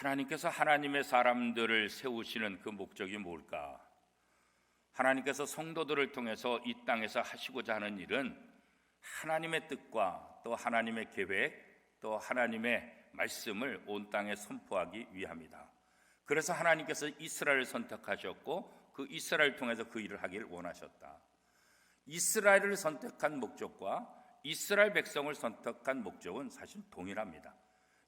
하나님께서 하나님의 사람들을 세우시는 그 목적이 뭘까? 하나님께서 성도들을 통해서 이 땅에서 하시고자 하는 일은 하나님의 뜻과 또 하나님의 계획, 또 하나님의 말씀을 온 땅에 선포하기 위함이다. 그래서 하나님께서 이스라엘을 선택하셨고 그 이스라엘을 통해서 그 일을 하기를 원하셨다. 이스라엘을 선택한 목적과 이스라엘 백성을 선택한 목적은 사실 동일합니다.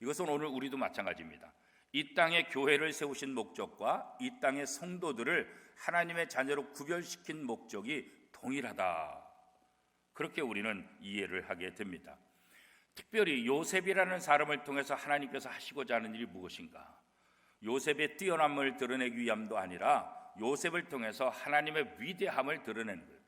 이것은 오늘 우리도 마찬가지입니다. 이 땅에 교회를 세우신 목적과 이 땅의 성도들을 하나님의 자녀로 구별시킨 목적이 동일하다. 그렇게 우리는 이해를 하게 됩니다. 특별히 요셉이라는 사람을 통해서 하나님께서 하시고자 하는 일이 무엇인가? 요셉의 뛰어남을 드러내기 위함도 아니라 요셉을 통해서 하나님의 위대함을 드러내는 거예요.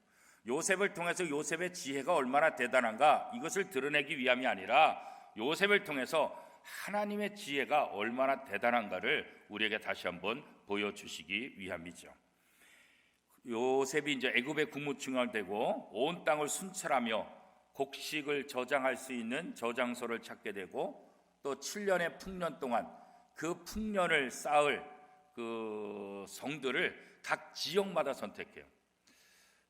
요셉을 통해서 요셉의 지혜가 얼마나 대단한가, 이것을 드러내기 위함이 아니라 요셉을 통해서 하나님의 지혜가 얼마나 대단한가를 우리에게 다시 한번 보여주시기 위함이죠. 요셉이 이제 애굽의 국무총리가 되고 온 땅을 순찰하며 곡식을 저장할 수 있는 저장소를 찾게 되고 또 7년의 풍년 동안 그 풍년을 쌓을 그 성들을 각 지역마다 선택해요.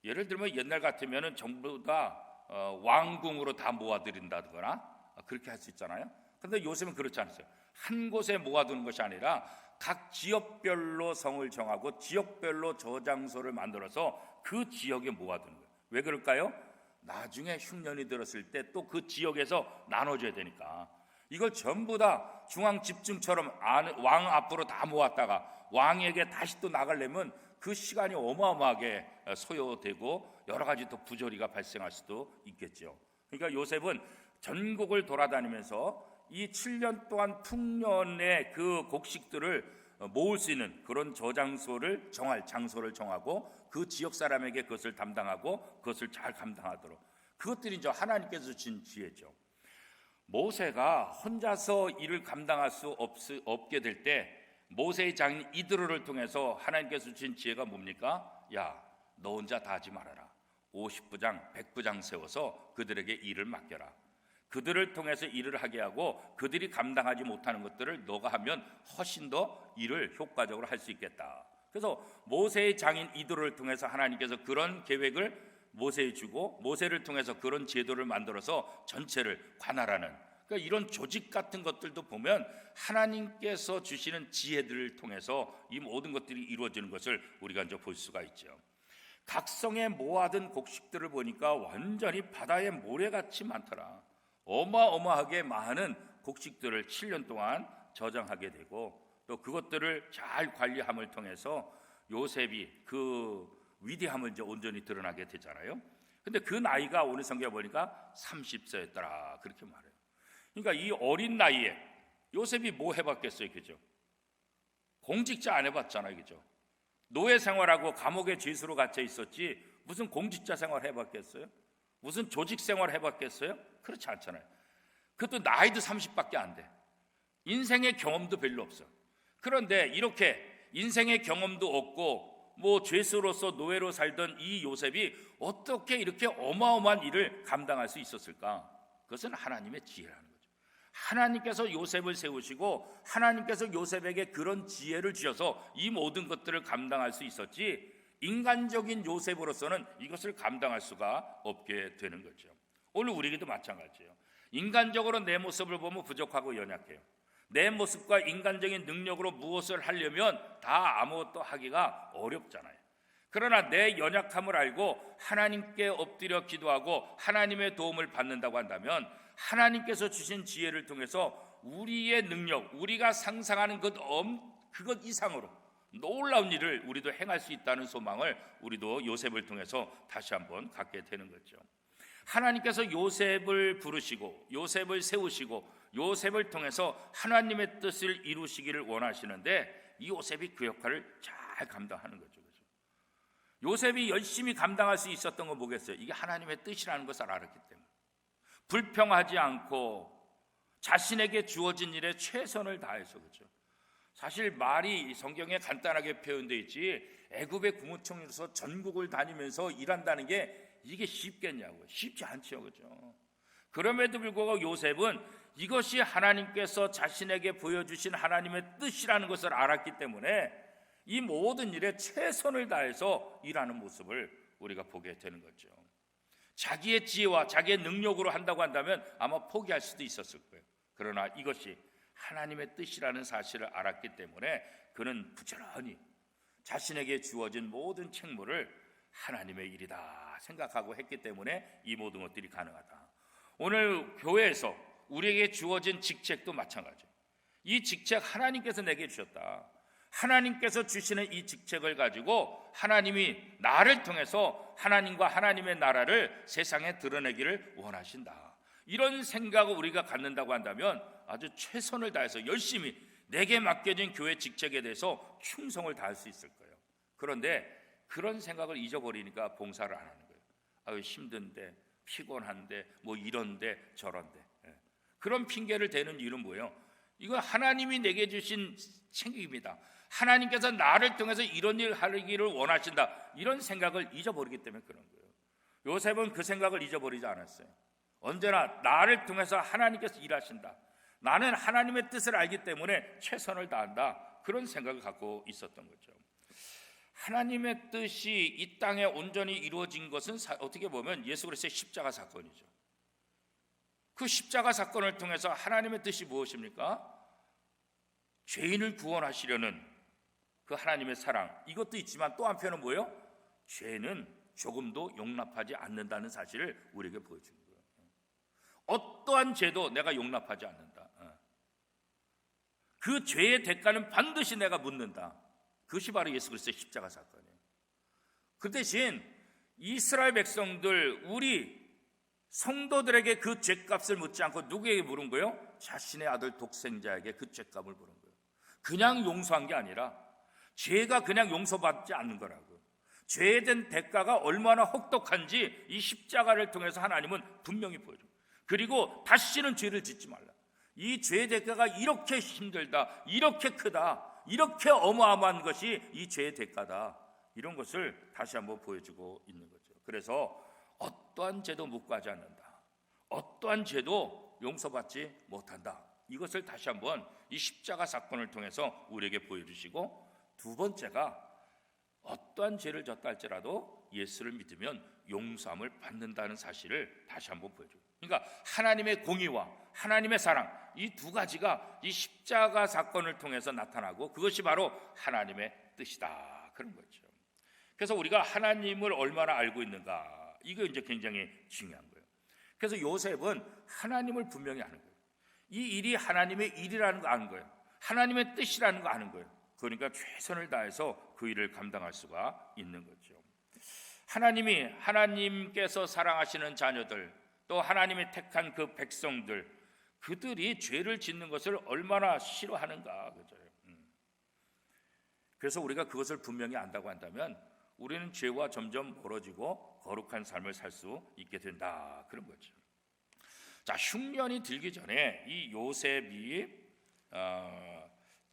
예를 들면 옛날 같으면 전부 다 왕궁으로 다 모아들인다거나 그렇게 할 수 있잖아요. 그런데 요즘은 그렇지 않았어요. 한 곳에 모아두는 것이 아니라 각 지역별로 성을 정하고 지역별로 저장소를 만들어서 그 지역에 모아두는 거예요. 왜 그럴까요? 나중에 흉년이 들었을 때 또 그 지역에서 나눠줘야 되니까. 이걸 전부 다 중앙집중처럼 왕 앞으로 다 모았다가 왕에게 다시 또 나가려면 그 시간이 어마어마하게 소요되고 여러 가지 또 부조리가 발생할 수도 있겠죠. 그러니까 요셉은 전국을 돌아다니면서 이 7년 동안 풍년의 그 곡식들을 모을 수 있는 그런 저장소를 장소를 정하고 그 지역 사람에게 그것을 담당하고 그것을 잘 감당하도록, 그것들이 이제 하나님께서 주신 지혜죠. 모세가 혼자서 일을 감당할 수 없게 될 때 모세의 장인 이드로를 통해서 하나님께서 주신 지혜가 뭡니까? 야, 너 혼자 다 하지 말아라. 50부장, 100부장 세워서 그들에게 일을 맡겨라. 그들을 통해서 일을 하게 하고 그들이 감당하지 못하는 것들을 너가 하면 훨씬 더 일을 효과적으로 할 수 있겠다. 그래서 모세의 장인 이드로를 통해서 하나님께서 그런 계획을 모세에 주고 모세를 통해서 그런 제도를 만들어서 전체를 관할하는, 그러니까 이런 조직 같은 것들도 보면 하나님께서 주시는 지혜들을 통해서 이 모든 것들이 이루어지는 것을 우리가 이제 볼 수가 있죠. 각성에 모아둔 곡식들을 보니까 완전히 바다의 모래같이 많더라. 어마어마하게 많은 곡식들을 7년 동안 저장하게 되고 또 그것들을 잘 관리함을 통해서 요셉이 그 위대함을 이제 온전히 드러나게 되잖아요. 근데 그 나이가 오늘 성경에 보니까 30세였더라 그렇게 말해요. 그러니까 이 어린 나이에 요셉이 뭐 해봤겠어요, 그죠? 공직자 안 해봤잖아요, 그죠? 노예 생활하고 감옥에 죄수로 갇혀 있었지 무슨 공직자 생활 해봤겠어요? 무슨 조직 생활 해봤겠어요? 그렇지 않잖아요. 그것도 나이도 30밖에 안 돼. 인생의 경험도 별로 없어. 그런데 이렇게 인생의 경험도 없고 뭐 죄수로서 노예로 살던 이 요셉이 어떻게 이렇게 어마어마한 일을 감당할 수 있었을까? 그것은 하나님의 지혜라는 거죠. 하나님께서 요셉을 세우시고 하나님께서 요셉에게 그런 지혜를 주셔서 이 모든 것들을 감당할 수 있었지 인간적인 요셉으로서는 이것을 감당할 수가 없게 되는 거죠. 오늘 우리에게도 마찬가지예요. 인간적으로 내 모습을 보면 부족하고 연약해요. 내 모습과 인간적인 능력으로 무엇을 하려면 다 아무것도 하기가 어렵잖아요. 그러나 내 연약함을 알고 하나님께 엎드려 기도하고 하나님의 도움을 받는다고 한다면 하나님께서 주신 지혜를 통해서 우리의 능력, 우리가 상상하는 그것 이상으로 놀라운 일을 우리도 행할 수 있다는 소망을 우리도 요셉을 통해서 다시 한번 갖게 되는 거죠. 하나님께서 요셉을 부르시고 요셉을 세우시고 요셉을 통해서 하나님의 뜻을 이루시기를 원하시는데 이 요셉이 그 역할을 잘 감당하는 거죠. 요셉이 열심히 감당할 수 있었던 건 뭐겠어요? 이게 하나님의 뜻이라는 것을 알았기 때문에 불평하지 않고 자신에게 주어진 일에 최선을 다해서, 그렇죠? 사실 말이 성경에 간단하게 표현되어 있지 애굽의 국무총리로서 전국을 다니면서 일한다는 게 이게 쉽겠냐고요. 쉽지 않죠, 그렇죠? 그럼에도 불구하고 요셉은 이것이 하나님께서 자신에게 보여주신 하나님의 뜻이라는 것을 알았기 때문에 이 모든 일에 최선을 다해서 일하는 모습을 우리가 보게 되는 거죠. 자기의 지혜와 자기의 능력으로 한다고 한다면 아마 포기할 수도 있었을 거예요. 그러나 이것이 하나님의 뜻이라는 사실을 알았기 때문에 그는 부지런히 자신에게 주어진 모든 책무를 하나님의 일이다 생각하고 했기 때문에 이 모든 것들이 가능하다. 오늘 교회에서 우리에게 주어진 직책도 마찬가지예요. 이 직책 하나님께서 내게 주셨다. 하나님께서 주시는 이 직책을 가지고 하나님이 나를 통해서 하나님과 하나님의 나라를 세상에 드러내기를 원하신다. 이런 생각을 우리가 갖는다고 한다면 아주 최선을 다해서 열심히 내게 맡겨진 교회 직책에 대해서 충성을 다할 수 있을 거예요. 그런데 그런 생각을 잊어버리니까 봉사를 안 하는 거예요. 아유, 힘든데, 피곤한데, 뭐 이런데 저런데. 그런 핑계를 대는 이유는 뭐예요? 이거 하나님이 내게 주신 책임입니다. 하나님께서 나를 통해서 이런 일 하기를 원하신다. 이런 생각을 잊어버리기 때문에 그런 거예요. 요셉은 그 생각을 잊어버리지 않았어요. 언제나 나를 통해서 하나님께서 일하신다. 나는 하나님의 뜻을 알기 때문에 최선을 다한다. 그런 생각을 갖고 있었던 거죠. 하나님의 뜻이 이 땅에 온전히 이루어진 것은 어떻게 보면 예수 그리스도의 십자가 사건이죠. 그 십자가 사건을 통해서 하나님의 뜻이 무엇입니까? 죄인을 구원하시려는 그 하나님의 사랑, 이것도 있지만 또 한편은 뭐예요? 죄는 조금도 용납하지 않는다는 사실을 우리에게 보여주는 거예요. 어떠한 죄도 내가 용납하지 않는다. 그 죄의 대가는 반드시 내가 묻는다. 그것이 바로 예수 그리스도의 십자가 사건이에요. 그 대신 이스라엘 백성들, 우리 성도들에게 그 죄값을 묻지 않고 누구에게 물은 거예요? 자신의 아들 독생자에게 그 죄값을 물은 거예요. 그냥 용서한 게 아니라 죄가 그냥 용서받지 않는 거라고. 죄에 대한 대가가 얼마나 혹독한지 이 십자가를 통해서 하나님은 분명히 보여줘요. 그리고 다시는 죄를 짓지 말라. 이 죄의 대가가 이렇게 힘들다, 이렇게 크다, 이렇게 어마어마한 것이 이 죄의 대가다. 이런 것을 다시 한번 보여주고 있는 거죠. 그래서 어떠한 죄도 묵과하지 않는다. 어떠한 죄도 용서받지 못한다. 이것을 다시 한번 이 십자가 사건을 통해서 우리에게 보여주시고, 두 번째가 어떠한 죄를 졌다 할지라도 예수를 믿으면 용서함을 받는다는 사실을 다시 한번 보여줘요. 그러니까 하나님의 공의와 하나님의 사랑, 이 두 가지가 이 십자가 사건을 통해서 나타나고 그것이 바로 하나님의 뜻이다, 그런 거죠. 그래서 우리가 하나님을 얼마나 알고 있는가, 이거 이제 굉장히 중요한 거예요. 그래서 요셉은 하나님을 분명히 아는 거예요. 이 일이 하나님의 일이라는 거 아는 거예요. 하나님의 뜻이라는 거 아는 거예요. 그러니까 최선을 다해서 그 일을 감당할 수가 있는 거죠. 하나님께서 사랑하시는 자녀들, 또 하나님이 택한 그 백성들, 그들이 죄를 짓는 것을 얼마나 싫어하는가, 그죠? 그래서 우리가 그것을 분명히 안다고 한다면 우리는 죄와 점점 멀어지고 거룩한 삶을 살 수 있게 된다, 그런 거죠. 자, 흉년이 들기 전에 이 요셉이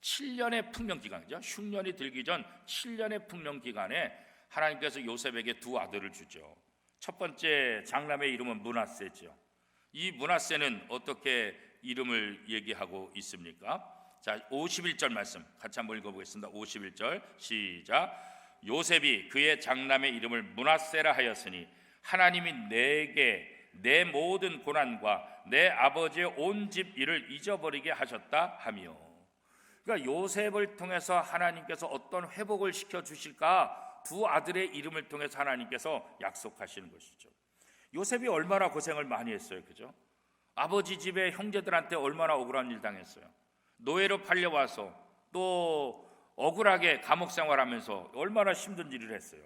7년의 풍년 기간이죠. 흉년이 들기 전 7년의 풍년 기간에 하나님께서 요셉에게 두 아들을 주죠. 첫 번째 장남의 이름은 므낫세죠. 이 므낫세는 어떻게 이름을 얘기하고 있습니까? 자, 51절 말씀 같이 한번 읽어보겠습니다. 51절 시작. 요셉이 그의 장남의 이름을 므낫세라 하였으니 하나님이 내게 내 모든 고난과 내 아버지의 온 집 일을 잊어버리게 하셨다 하며. 그러니까 요셉을 통해서 하나님께서 어떤 회복을 시켜주실까, 두 아들의 이름을 통해서 하나님께서 약속하시는 것이죠. 요셉이 얼마나 고생을 많이 했어요, 그죠? 아버지 집의 형제들한테 얼마나 억울한 일 당했어요. 노예로 팔려와서 또 억울하게 감옥 생활하면서 얼마나 힘든 일을 했어요.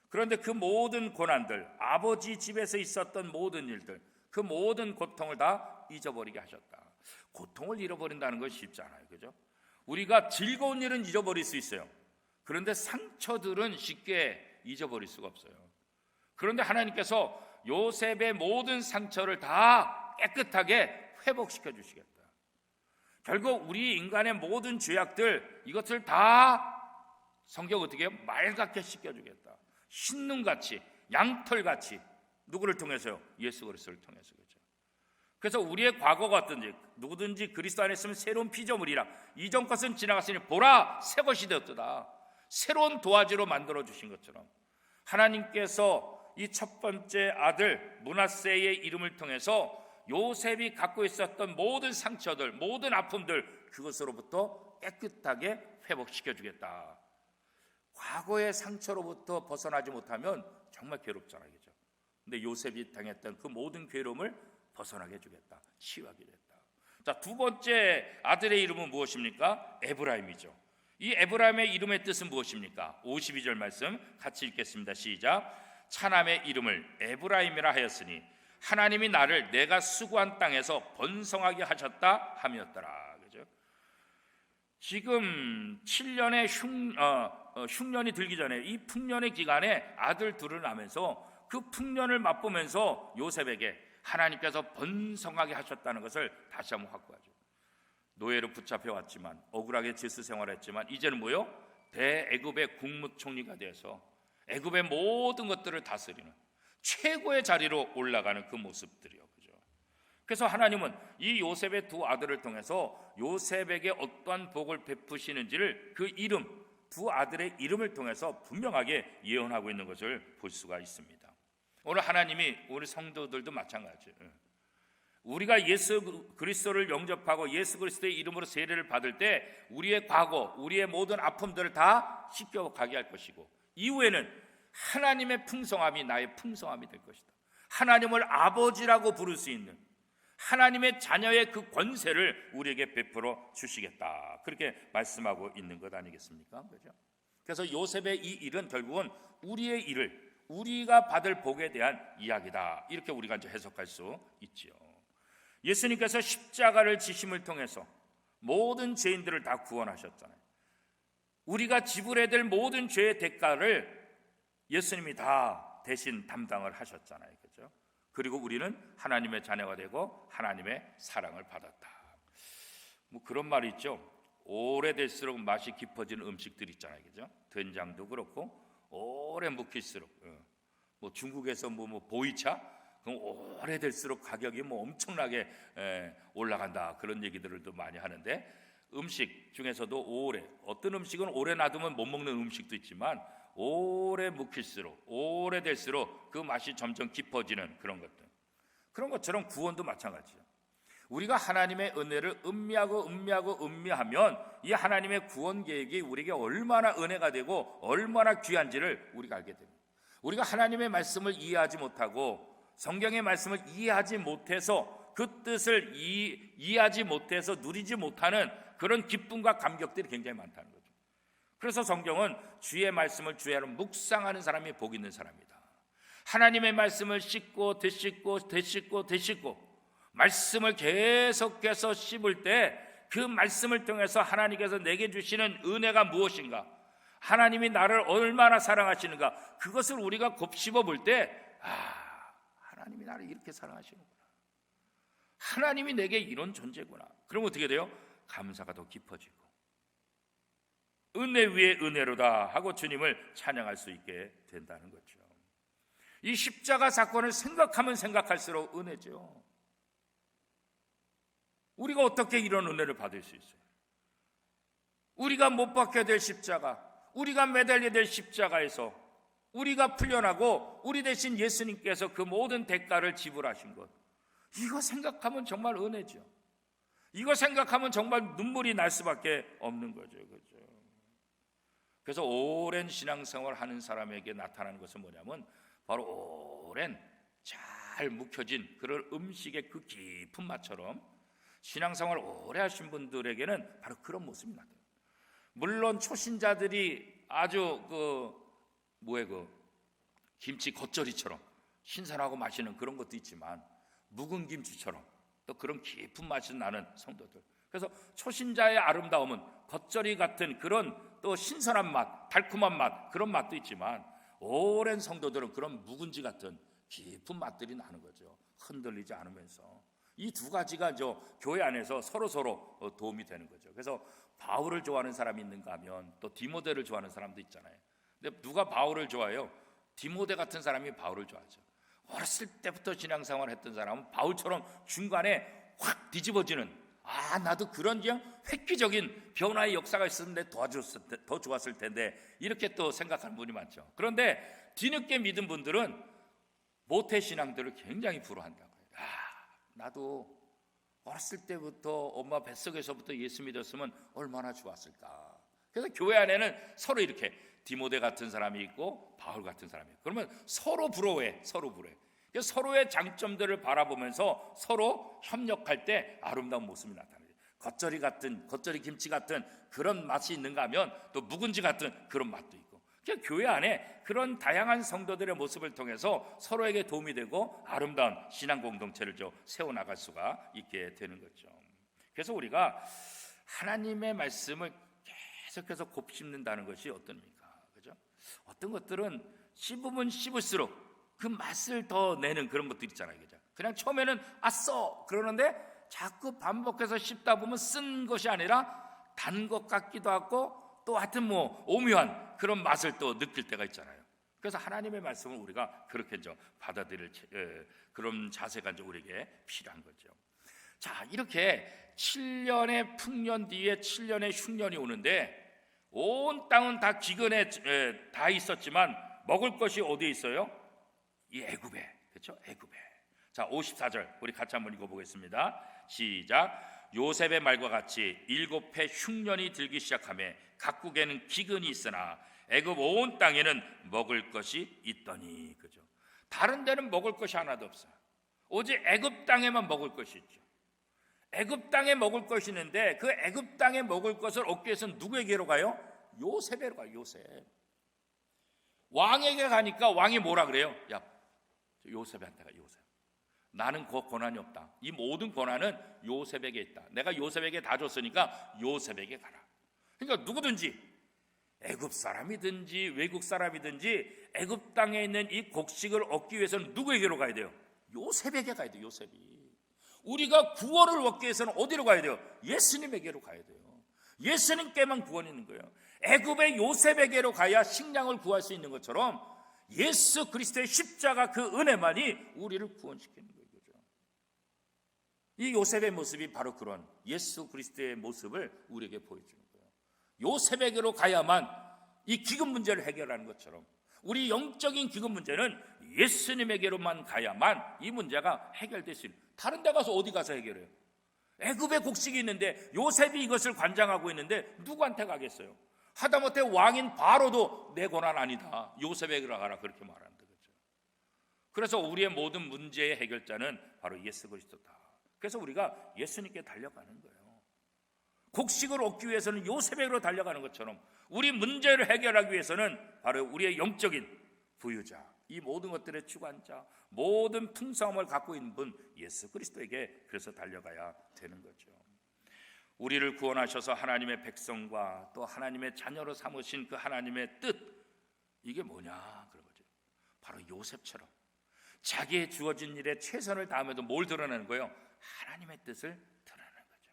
그런데 그 모든 고난들, 아버지 집에서 있었던 모든 일들, 그 모든 고통을 다 잊어버리게 하셨다. 고통을 잃어버린다는 건 쉽지 않아요, 그죠? 우리가 즐거운 일은 잊어버릴 수 있어요. 그런데 상처들은 쉽게 잊어버릴 수가 없어요. 그런데 하나님께서 요셉의 모든 상처를 다 깨끗하게 회복시켜 주시겠다. 결국 우리 인간의 모든 죄악들, 이것을 다 성경 어떻게 해요? 맑게 씻겨주겠다. 흰눈같이, 양털같이. 누구를 통해서요? 예수 그리스도를 통해서. 그렇죠? 그래서 우리의 과거가 어떤지, 누구든지 그리스도 안에 있으면 새로운 피조물이라, 이전 것은 지나갔으니 보라 새 것이 되었도다. 새로운 도화지로 만들어 주신 것처럼 하나님께서 이 첫 번째 아들 므낫세의 이름을 통해서 요셉이 갖고 있었던 모든 상처들, 모든 아픔들, 그것으로부터 깨끗하게 회복시켜 주겠다. 과거의 상처로부터 벗어나지 못하면 정말 괴롭잖아요, 그죠? 근데 요셉이 당했던 그 모든 괴로움을 벗어나게 해주겠다, 치유하게 됐다. 자, 두 번째 아들의 이름은 무엇입니까? 에브라임이죠. 이 에브라임의 이름의 뜻은 무엇입니까? 52절 말씀 같이 읽겠습니다. 시작. 차남의 이름을 에브라임이라 하였으니 하나님이 나를 내가 수고한 땅에서 번성하게 하셨다 함이었더라. 그죠? 지금 7년의 흉년이 들기 전에 이 풍년의 기간에 아들 둘을 낳으면서 그 풍년을 맛보면서 요셉에게 하나님께서 번성하게 하셨다는 것을 다시 한번 확보하죠. 노예로 붙잡혀 왔지만, 억울하게 질서 생활했지만, 이제는 뭐요? 대애굽의 국무총리가 되어서 애굽의 모든 것들을 다스리는 최고의 자리로 올라가는 그 모습들이요, 그죠? 그래서 하나님은 이 요셉의 두 아들을 통해서 요셉에게 어떠한 복을 베푸시는지를 그 이름, 두 아들의 이름을 통해서 분명하게 예언하고 있는 것을 볼 수가 있습니다. 오늘 하나님이 우리 성도들도 마찬가지예요. 우리가 예수 그리스도를 영접하고 예수 그리스도의 이름으로 세례를 받을 때 우리의 과거, 우리의 모든 아픔들을 다 씻겨가게 할 것이고, 이후에는 하나님의 풍성함이 나의 풍성함이 될 것이다. 하나님을 아버지라고 부를 수 있는 하나님의 자녀의 그 권세를 우리에게 베풀어 주시겠다, 그렇게 말씀하고 있는 것 아니겠습니까? 그렇죠? 그래서 요셉의 이 일은 결국은 우리의 일을, 우리가 받을 복에 대한 이야기다, 이렇게 우리가 이제 해석할 수 있지요. 예수님께서 십자가를 지심을 통해서 모든 죄인들을 다 구원하셨잖아요. 우리가 지불해야 될 모든 죄의 대가를 예수님이 다 대신 담당을 하셨잖아요, 그렇죠? 그리고 우리는 하나님의 자녀가 되고 하나님의 사랑을 받았다. 뭐 그런 말이 있죠. 오래될수록 맛이 깊어지는 음식들 있잖아요, 그렇죠? 된장도 그렇고 오래 묵힐수록, 뭐 중국에서 뭐 보이차, 그럼 오래될수록 가격이 뭐 엄청나게 올라간다, 그런 얘기들도 많이 하는데, 음식 중에서도 오래, 어떤 음식은 오래 놔두면 못 먹는 음식도 있지만 오래 묵힐수록, 오래될수록 그 맛이 점점 깊어지는 그런 것들, 그런 것처럼 구원도 마찬가지예요. 우리가 하나님의 은혜를 음미하면 이 하나님의 구원 계획이 우리에게 얼마나 은혜가 되고 얼마나 귀한지를 우리가 알게 됩니다. 우리가 하나님의 말씀을 이해하지 못하고 성경의 말씀을 이해하지 못해서 그 뜻을 이해하지 못해서 누리지 못하는 그런 기쁨과 감격들이 굉장히 많다는 거죠. 그래서 성경은 주의 말씀을 주야로 묵상하는 사람이 복 있는 사람이다. 하나님의 말씀을 씹고 되씹고 말씀을 계속해서 씹을 때 그 말씀을 통해서 하나님께서 내게 주시는 은혜가 무엇인가, 하나님이 나를 얼마나 사랑하시는가, 그것을 우리가 곱씹어 볼 때, 하나님이 나를 이렇게 사랑하시는구나, 하나님이 내게 이런 존재구나. 그럼 어떻게 돼요? 감사가 더 깊어지고 은혜 위에 은혜로다 하고 주님을 찬양할 수 있게 된다는 거죠. 이 십자가 사건을 생각하면 생각할수록 은혜죠. 우리가 어떻게 이런 은혜를 받을 수 있어요? 우리가 못 받게 될 십자가, 우리가 매달려야 될 십자가에서 우리가 풀려나고 우리 대신 예수님께서 그 모든 대가를 지불하신 것, 이거 생각하면 정말 은혜죠. 이거 생각하면 정말 눈물이 날 수밖에 없는 거죠, 그렇죠? 그래서 오랜 신앙생활 하는 사람에게 나타나는 것은 뭐냐면 바로 오랜 잘 묵혀진 그런 음식의 그 깊은 맛처럼 신앙생활 오래 하신 분들에게는 바로 그런 모습이 나타나요. 물론 초신자들이 아주 김치 겉절이처럼 신선하고 맛있는 그런 것도 있지만 묵은 김치처럼 또 그런 깊은 맛이 나는 성도들, 그래서 초신자의 아름다움은 겉절이 같은 그런 또 신선한 맛, 달콤한 맛, 그런 맛도 있지만 오랜 성도들은 그런 묵은지 같은 깊은 맛들이 나는 거죠. 흔들리지 않으면서. 이 두 가지가 교회 안에서 서로 도움이 되는 거죠. 그래서 바울을 좋아하는 사람이 있는가 하면 또 디모데를 좋아하는 사람도 있잖아요. 근데 누가 바울을 좋아해요? 디모데 같은 사람이 바울을 좋아하죠. 어렸을 때부터 신앙생활 했던 사람은 바울처럼 중간에 확 뒤집어지는, 나도 그런 그냥 획기적인 변화의 역사가 있었는데 더 좋았을 텐데, 이렇게 또 생각하는 분이 많죠. 그런데 뒤늦게 믿은 분들은 모태신앙들을 굉장히 부러워한다고요. 나도 어렸을 때부터 엄마 뱃속에서부터 예수 믿었으면 얼마나 좋았을까. 그래서 교회 안에는 서로 이렇게 디모데 같은 사람이 있고 바울 같은 사람이 있고, 그러면 서로 부러워해. 그래서 서로의 장점들을 바라보면서 서로 협력할 때 아름다운 모습이 나타나요. 겉절이 김치 같은 그런 맛이 있는가 하면 또 묵은지 같은 그런 맛도 있고, 그러니까 교회 안에 그런 다양한 성도들의 모습을 통해서 서로에게 도움이 되고 아름다운 신앙 공동체를 세워나갈 수가 있게 되는 거죠. 그래서 우리가 하나님의 말씀을 계속해서 곱씹는다는 것이 어떻습니까? 그죠? 어떤 것들은 씹으면 씹을수록 그 맛을 더 내는 그런 것들 있잖아요. 그죠? 그냥 처음에는 써 그러는데 자꾸 반복해서 씹다 보면 쓴 것이 아니라 단 것 같기도 하고, 또 하여튼 오묘한 그런 맛을 또 느낄 때가 있잖아요. 그래서 하나님의 말씀을 우리가 그렇게 받아들일 그런 자세가 우리에게 필요한 거죠. 자, 이렇게 7년의 풍년 뒤에 7년의 흉년이 오는데, 온 땅은 다 기근에 다 있었지만 먹을 것이 어디에 있어요? 이 애굽에. 그렇죠? 애굽에. 자, 54절 우리 같이 한번 읽어보겠습니다. 시작. 요셉의 말과 같이 7해 흉년이 들기 시작하며 각국에는 기근이 있으나 애굽 온 땅에는 먹을 것이 있더니. 그죠? 다른 데는 먹을 것이 하나도 없어요. 오직 애굽 땅에만 먹을 것이 있죠. 애굽 땅에 먹을 것이 있는데, 그 애굽 땅에 먹을 것을 얻기 위해서는 누구에게로 가요? 요셉에로 가요. 요셉. 왕에게 가니까 왕이 뭐라 그래요? 야, 요셉한테 가. 요셉. 나는 그 권한이 없다. 이 모든 권한은 요셉에게 있다. 내가 요셉에게 다 줬으니까 요셉에게 가라. 그러니까 누구든지, 애굽 사람이든지 외국 사람이든지 애굽 땅에 있는 이 곡식을 얻기 위해서는 누구에게로 가야 돼요? 요셉에게 가야 돼요. 요셉이. 우리가 구원을 얻기 위해서는 어디로 가야 돼요? 예수님에게로 가야 돼요. 예수님께만 구원이 있는 거예요. 애굽의 요셉에게로 가야 식량을 구할 수 있는 것처럼 예수 그리스도의 십자가 그 은혜만이 우리를 구원시키는 거예요. 이 요셉의 모습이 바로 그런 예수 그리스도의 모습을 우리에게 보여주는 거예요. 요셉에게로 가야만 이 기근 문제를 해결하는 것처럼 우리 영적인 기근 문제는 예수님에게로만 가야만 이 문제가 해결될 수 있는. 다른 데 가서 어디 가서 해결해요? 애굽에 곡식이 있는데 요셉이 이것을 관장하고 있는데 누구한테 가겠어요? 하다못해 왕인 바로도 내 권한 아니다, 요셉에게로 가라, 그렇게 말한다. 그렇죠? 그래서 우리의 모든 문제의 해결자는 바로 예수 그리스도다. 그래서 우리가 예수님께 달려가는 거예요. 곡식을 얻기 위해서는 요셉에게로 달려가는 것처럼 우리 문제를 해결하기 위해서는 바로 우리의 영적인 부유자, 이 모든 것들의 주관자, 모든 풍성함을 갖고 있는 분 예수 그리스도에게 그래서 달려가야 되는 거죠. 우리를 구원하셔서 하나님의 백성과 또 하나님의 자녀로 삼으신 그 하나님의 뜻, 이게 뭐냐 그런 거죠. 바로 요셉처럼 자기의 주어진 일에 최선을 다하면서 뭘 드러내는 거예요? 하나님의 뜻을 드러내는 거죠.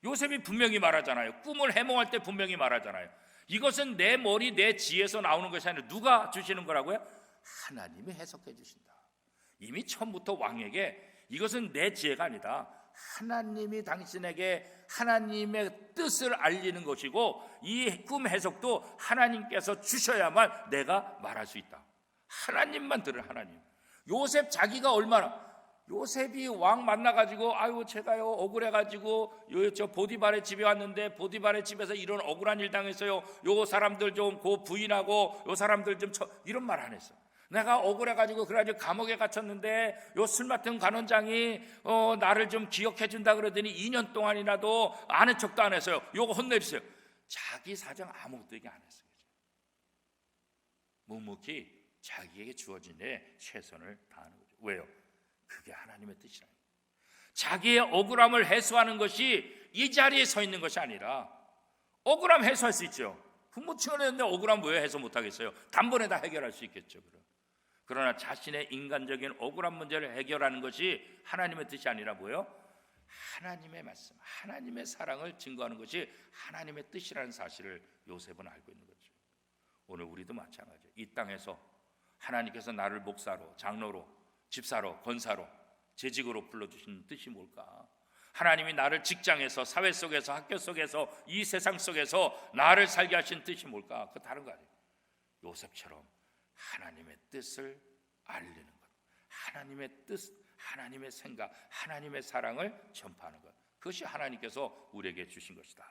요셉이 분명히 말하잖아요. 꿈을 해몽할 때 분명히 말하잖아요. 이것은 내 머리, 내 지혜에서 나오는 것이 아니라 누가 주시는 거라고요? 하나님이 해석해 주신다. 이미 처음부터 왕에게 이것은 내 지혜가 아니다, 하나님이 당신에게 하나님의 뜻을 알리는 것이고 이 꿈 해석도 하나님께서 주셔야만 내가 말할 수 있다. 하나님만 들을 하나님. 요셉 자기가 얼마나, 요셉이 왕 만나가지고 아유 제가요 억울해가지고 저 보디발의 집에 왔는데 보디발의 집에서 이런 억울한 일 당했어요. 요 사람들 좀 고 부인하고 요 사람들 좀 이런 말 안 했어. 내가 억울해가지고 그래가지고 감옥에 갇혔는데 요 술 맡은 관원장이 나를 좀 기억해 준다 그러더니 2년 동안이라도 아는 척도 안 했어요. 요거 혼내주세요. 자기 사정 아무것도 얘기 안 했어요. 묵묵히 자기에게 주어진 데 최선을 다하는 거죠. 왜요? 그게 하나님의 뜻이라는 거예요. 자기의 억울함을 해소하는 것이 이 자리에 서 있는 것이 아니라, 억울함 해소할 수 있죠. 부모 치워냈는데 억울함 왜 해소 못하겠어요? 단번에 다 해결할 수 있겠죠. 그러나 자신의 인간적인 억울한 문제를 해결하는 것이 하나님의 뜻이 아니라 뭐예요? 하나님의 말씀, 하나님의 사랑을 증거하는 것이 하나님의 뜻이라는 사실을 요셉은 알고 있는 거죠. 오늘 우리도 마찬가지예요. 이 땅에서 하나님께서 나를 목사로, 장로로 집사로, 권사로, 재직으로 불러주신 뜻이 뭘까? 하나님이 나를 직장에서, 사회 속에서, 학교 속에서, 이 세상 속에서 나를 살게 하신 뜻이 뭘까? 그 다른 거 아니에요. 요셉처럼 하나님의 뜻을 알리는 것, 하나님의 뜻, 하나님의 생각, 하나님의 사랑을 전파하는 것, 그것이 하나님께서 우리에게 주신 것이다.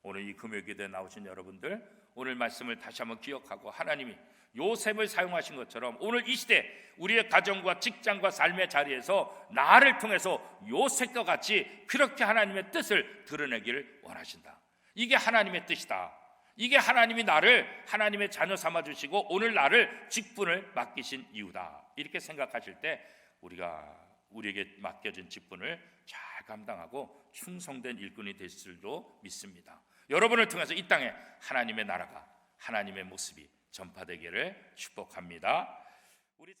오늘 이 금요기도에 나오신 여러분들, 오늘 말씀을 다시 한번 기억하고 하나님이 요셉을 사용하신 것처럼 오늘 이 시대 우리의 가정과 직장과 삶의 자리에서 나를 통해서 요셉과 같이 그렇게 하나님의 뜻을 드러내기를 원하신다. 이게 하나님의 뜻이다. 이게 하나님이 나를 하나님의 자녀 삼아주시고 오늘 나를 직분을 맡기신 이유다. 이렇게 생각하실 때 우리에게 맡겨진 직분을 잘 감당하고 충성된 일꾼이 될 줄로 믿습니다. 여러분을 통해서 이 땅에 하나님의 나라가, 하나님의 모습이 전파되기를 축복합니다. 우리